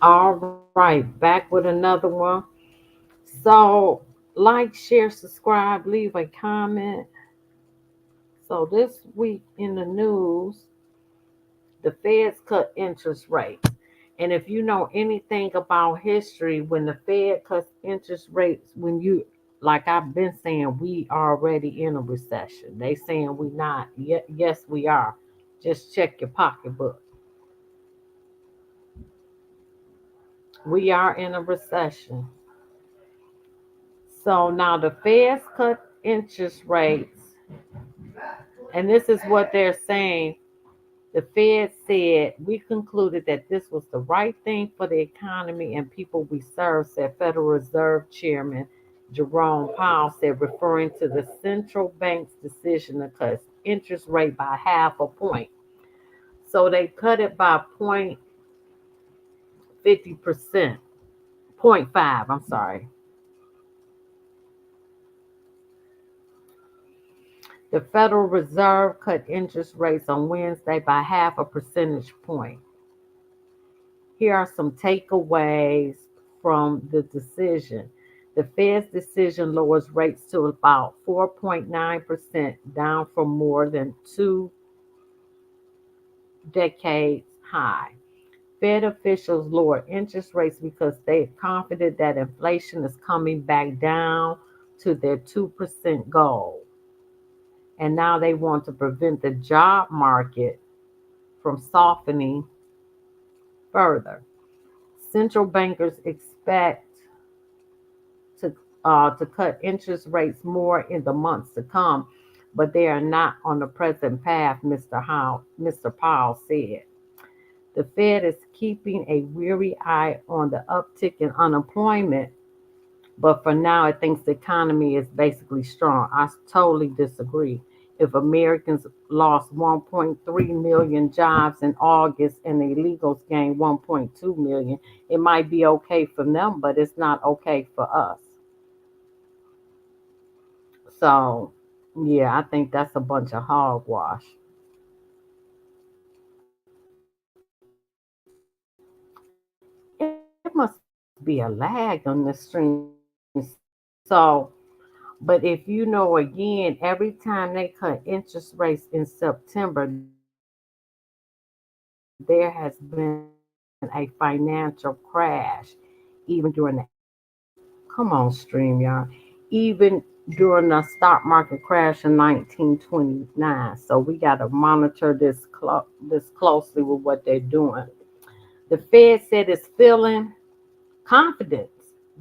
All right, back with another one. So, like, share, subscribe, leave a comment. So, this week in the news, the feds cut interest rates. And if you know anything about history, when the Fed cuts interest rates, like I've been saying, we already in a recession. They saying we not. Yes, we are. Just check your pocketbook. We are in a recession. So now the Feds cut interest rates, and this is what they're saying. The Fed said, we concluded that this was the right thing for the economy and people we serve, said Federal Reserve Chairman Jerome Powell said, referring to the central bank's decision to cut interest rate by half a point. So they cut it by 0.50%, point 0.5, I'm sorry. The Federal Reserve cut interest rates on Wednesday by half a percentage point. Here are some takeaways from the decision. The Fed's decision lowers rates to about 4.9%, down from more than 2 decades high. Fed officials lower interest rates because they're confident that inflation is coming back down to their 2% goal. And now they want to prevent the job market from softening further. Central bankers expect to cut interest rates more in the months to come, but they are not on the present path, Mr. Powell said. The Fed is keeping a weary eye on the uptick in unemployment, but for now it thinks the economy is basically strong. I totally disagree. If Americans lost 1.3 million jobs in August and the illegals gained 1.2 million, it might be okay for them, but it's not okay for us. So, yeah, I think that's a bunch of hogwash. It must be a lag on the stream. So, but if you know again, every time they cut interest rates in September, there has been a financial crash, even during the. Come on, stream, y'all. Even during the stock market crash in 1929. So we got to monitor this closely with what they're doing. The Fed said it's feeling confidence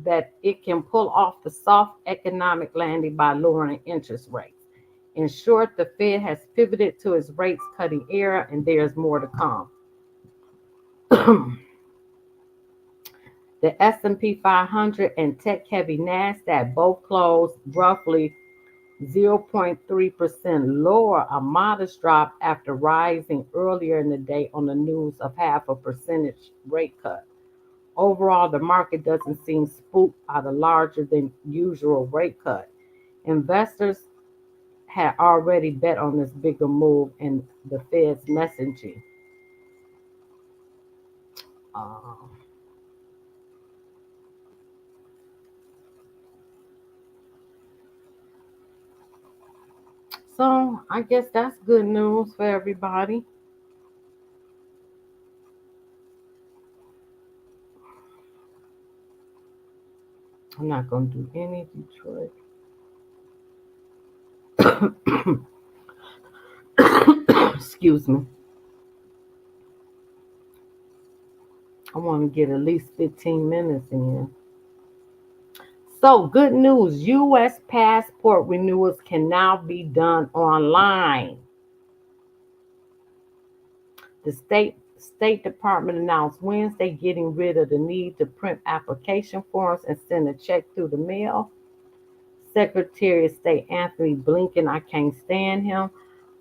that it can pull off the soft economic landing by lowering interest rates. In short, the Fed has pivoted to its rates cutting era, and there's more to come. The S&P 500 and tech-heavy Nasdaq both closed roughly 0.3% lower, a modest drop after rising earlier in the day on the news of half a percentage rate cut. Overall, the market doesn't seem spooked by the larger than usual rate cut. Investors had already bet on this bigger move in the Fed's messaging. Uh, so I guess that's good news for everybody. I'm not going to do any Detroit. Excuse me. I want to get at least 15 minutes in. So, good news, U.S. passport renewals can now be done online. The State Department announced Wednesday getting rid of the need to print application forms and send a check through the mail. Secretary of State Anthony Blinken, I can't stand him,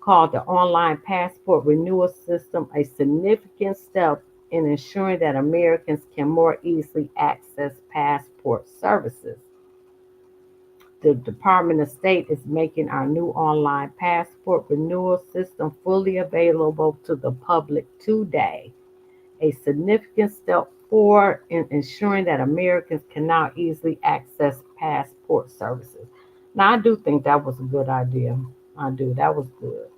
called the online passport renewal system a significant step in ensuring that Americans can more easily access passport services. The Department of State is making our new online passport renewal system fully available to the public today, a significant step for in ensuring that Americans can now easily access passport services. Now, I do think that was a good idea. I do. That was good.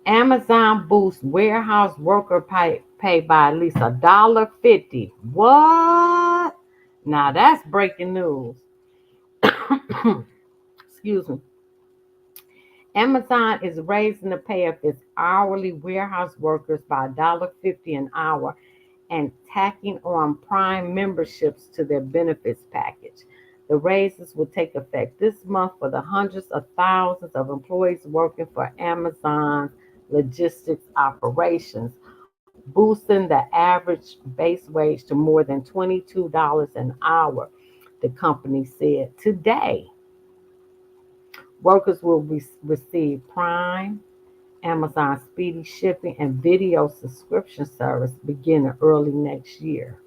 Amazon boosts warehouse worker pay by at least $1.50. What? Now that's breaking news. Excuse me. Amazon is raising the pay of its hourly warehouse workers by $1.50 an hour and tacking on Prime memberships to their benefits package. The raises will take effect this month for the hundreds of thousands of employees working for Amazon's logistics operations, boosting the average base wage to more than $22 an hour, the company said today. Workers will receive Prime, Amazon Speedy Shipping, and video subscription service beginning early next year.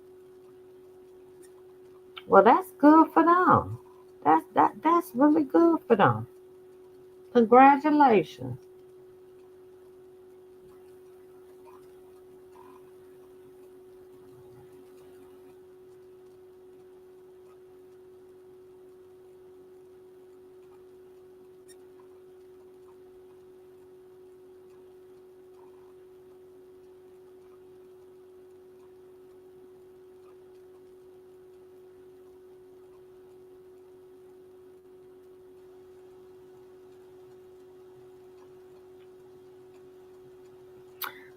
Well, that's good for them. That's really good for them. Congratulations.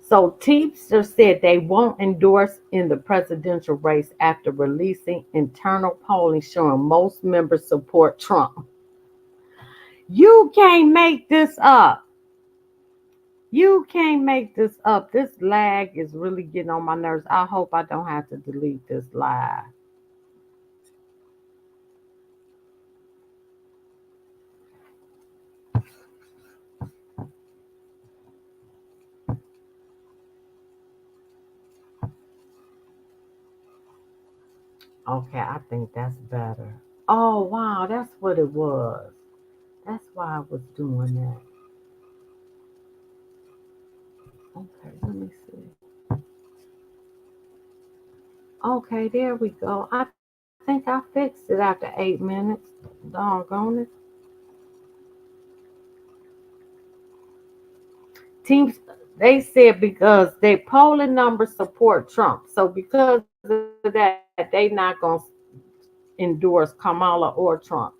So Teamster said they won't endorse in the presidential race after releasing internal polling showing most members support Trump. You can't make this up. You can't make this up. This lag is really getting on my nerves. I hope I don't have to delete this live. Okay, I think that's better. Oh, wow, that's what it was. That's why I was doing that. Okay, let me see. Okay, there we go. I think I fixed it after 8 minutes. Doggone it. Teams, they said because their polling numbers support Trump. So because of that, they not going to endorse Kamala or Trump.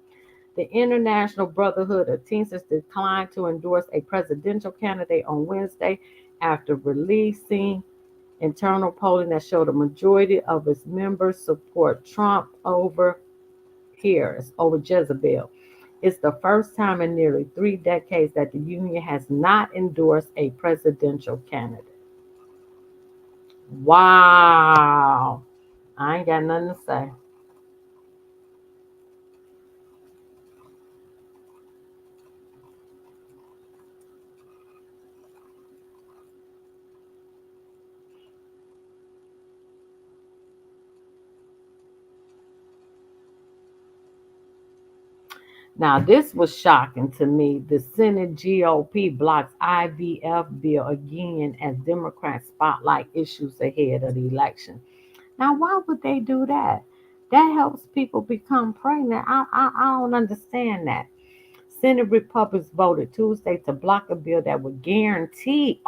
The International Brotherhood of Teamsters declined to endorse a presidential candidate on Wednesday after releasing internal polling that showed a majority of its members support Trump over Harris, over Jezebel. It's the first time in nearly 3 decades that the union has not endorsed a presidential candidate. Wow. I ain't got nothing to say. Now, this was shocking to me. The Senate GOP blocks IVF bill again as Democrats spotlight issues ahead of the election. Now, why would they do that? That helps people become pregnant. I don't understand that. Senate Republicans voted Tuesday to block a bill that would guarantee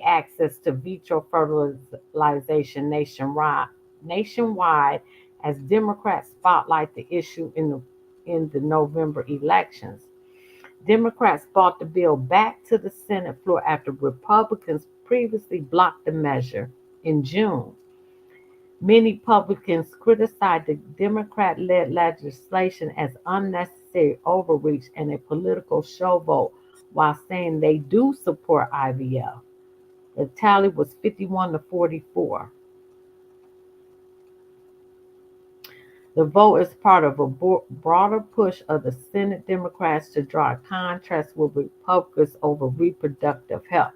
access to vitro fertilization nationwide as Democrats spotlight the issue in the November elections. Democrats brought the bill back to the Senate floor after Republicans previously blocked the measure in June. Many Republicans criticized the Democrat led legislation as unnecessary overreach and a political showboat while saying they do support IVF. The tally was 51 to 44. The vote is part of a broader push of the Senate Democrats to draw a contrast with Republicans over reproductive health.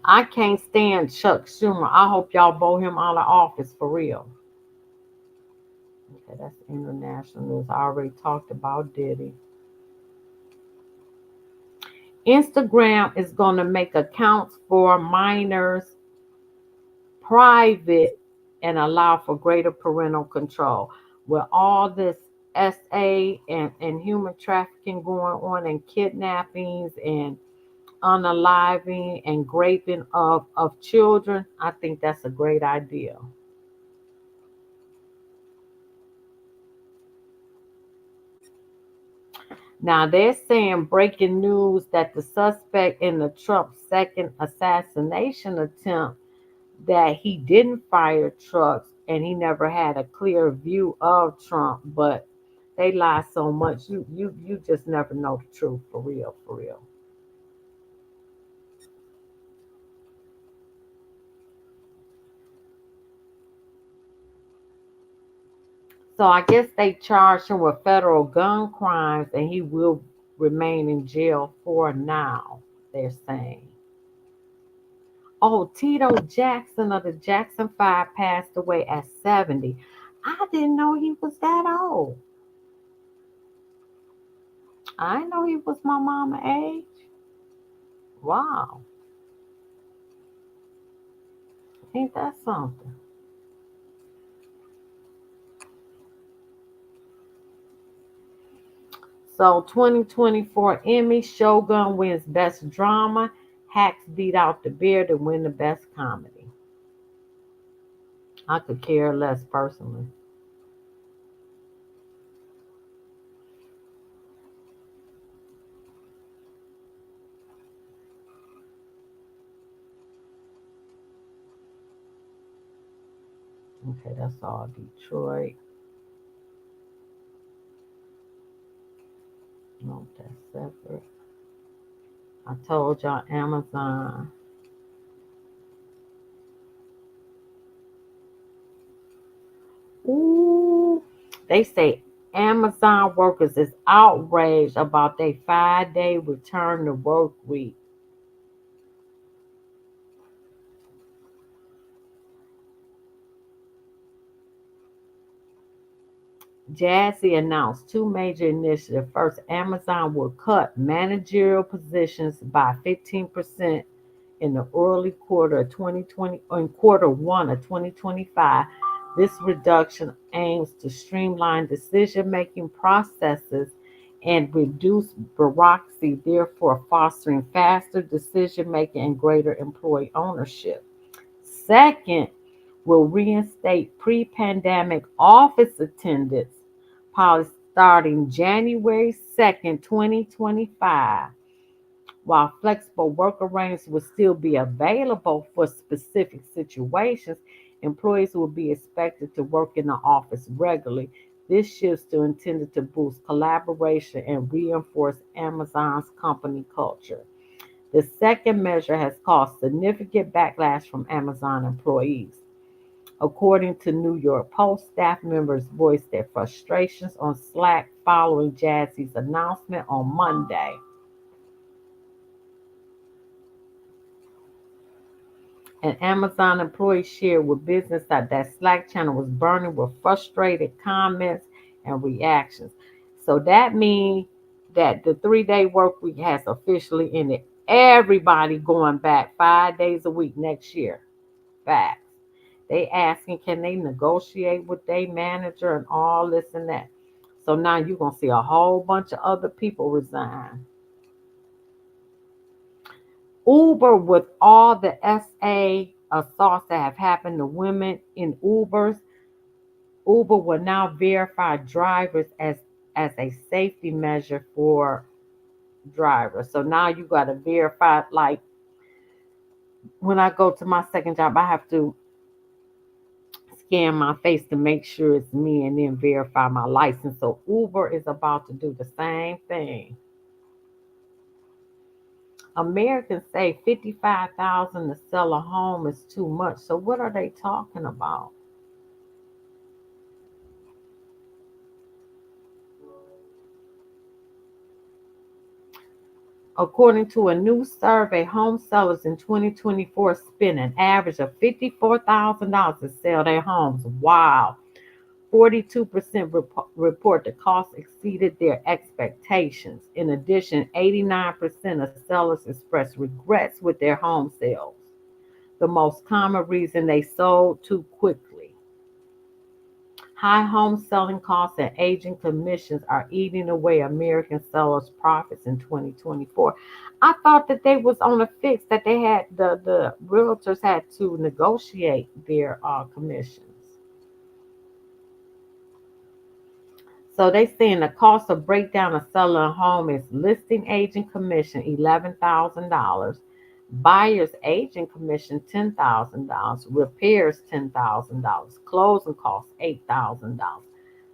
I can't stand Chuck Schumer. I hope y'all vote him out of office for real. Okay, that's international news. I already talked about Diddy. Instagram is going to make accounts for minors private and allow for greater parental control. With all this SA and human trafficking going on and kidnappings and unaliving and raping of children, I think that's a great idea. Now they're saying breaking news that the suspect in the Trump second assassination attempt that he didn't fire trucks and he never had a clear view of Trump, but they lie so much you just never know the truth for real, for real. So I guess they charged him with federal gun crimes and he will remain in jail for now, they're saying. Oh, Tito Jackson of the Jackson 5 passed away at 70. I didn't know he was that old. I didn't know he was my mama age. Wow. Ain't that something? So 2024 Emmy, Shogun wins Best Drama. Hacks beat out The Bear to win the Best Comedy. I could care less personally. Okay, that's all Detroit. No, that's separate. I told y'all Amazon. Ooh, they say Amazon workers is outraged about their 5 day return to work week. Jazzy announced two major initiatives. First, Amazon will cut managerial positions by 15% in the early quarter of 2020 or in quarter one of 2025. This reduction aims to streamline decision-making processes and reduce bureaucracy, therefore fostering faster decision making and greater employee ownership. Second, will reinstate pre-pandemic office attendance policy starting January 2nd, 2025. While flexible work arrangements will still be available for specific situations, employees will be expected to work in the office regularly. This shift is intended to boost collaboration and reinforce Amazon's company culture. The second measure has caused significant backlash from Amazon employees. According to New York Post, staff members voiced their frustrations on Slack following Jazzy's announcement on Monday. An Amazon employee shared with business that Slack channel was burning with frustrated comments and reactions. So that means that the 3 day work week has officially ended. Everybody going back 5 days a week next year. Facts. They asking can they negotiate with their manager and all this and that. So now you're gonna see a whole bunch of other people resign. Uber, with all the SA assaults that have happened to women in Uber will now verify drivers as a safety measure for drivers. So now you got to verify. Like when I go to my second job, I have to scan my face to make sure it's me and then verify my license. So Uber is about to do the same thing. Americans say 55,000 to sell a home is too much. So what are they talking about? According to a new survey, home sellers in 2024 spent an average of $54,000 to sell their homes. Wow. 42% report the cost exceeded their expectations. In addition, 89% of sellers expressed regrets with their home sales, the most common reason they sold too quickly. High home selling costs and agent commissions are eating away American sellers' profits in 2024. I thought that they was on a fix that they had the realtors had to negotiate their commissions. So they saying the cost of breakdown of selling a home is listing agent commission $11,000, buyer's agent commission $10,000, repairs $10,000, closing costs $8,000,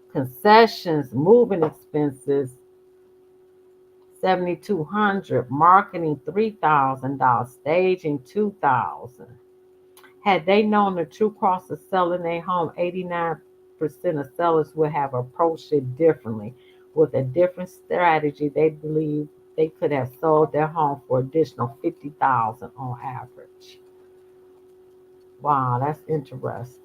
concessions, moving expenses $7,200, marketing $3,000, staging $2,000. Had they known the true cost of selling a home, 89% of sellers would have approached it differently. With a different strategy, they believe they could have sold their home for additional 50,000 on average. Wow, that's interesting.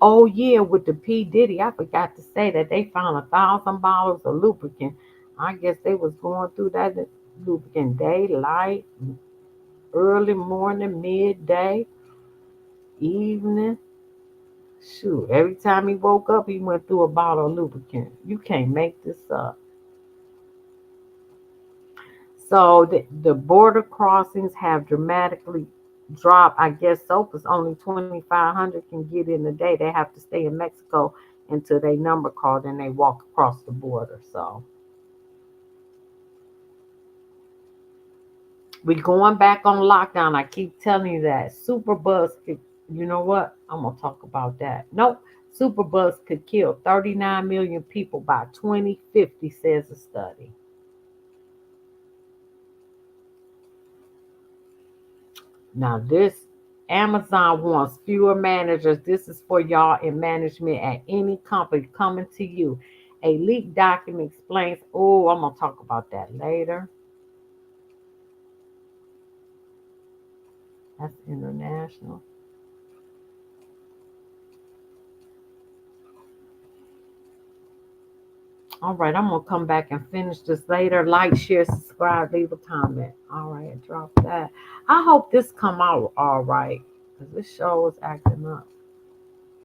Oh yeah, with the P Diddy, I forgot to say that they found $1,000 of lubricant. I guess they was going through that lubricant daylight, early morning, midday, evening. Shoot, every time he woke up, he went through a bottle of lubricant. You can't make this up. So the border crossings have dramatically dropped. I guess so, because only 2,500 can get in a day. They have to stay in Mexico until they number card and they walk across the border. So we going back on lockdown. I keep telling you that. Superbus could, you know what? I'm gonna talk about that. Nope. Superbus could kill 39 million people by 2050, says a study. Now, this Amazon wants fewer managers. This is for y'all in management at any company coming to you. A leaked document explains. Oh, I'm gonna talk about that later. That's international. All right, I'm gonna come back and finish this later. Like, share, subscribe, leave a comment. All right, drop that. I hope this come out all right because this show is acting up.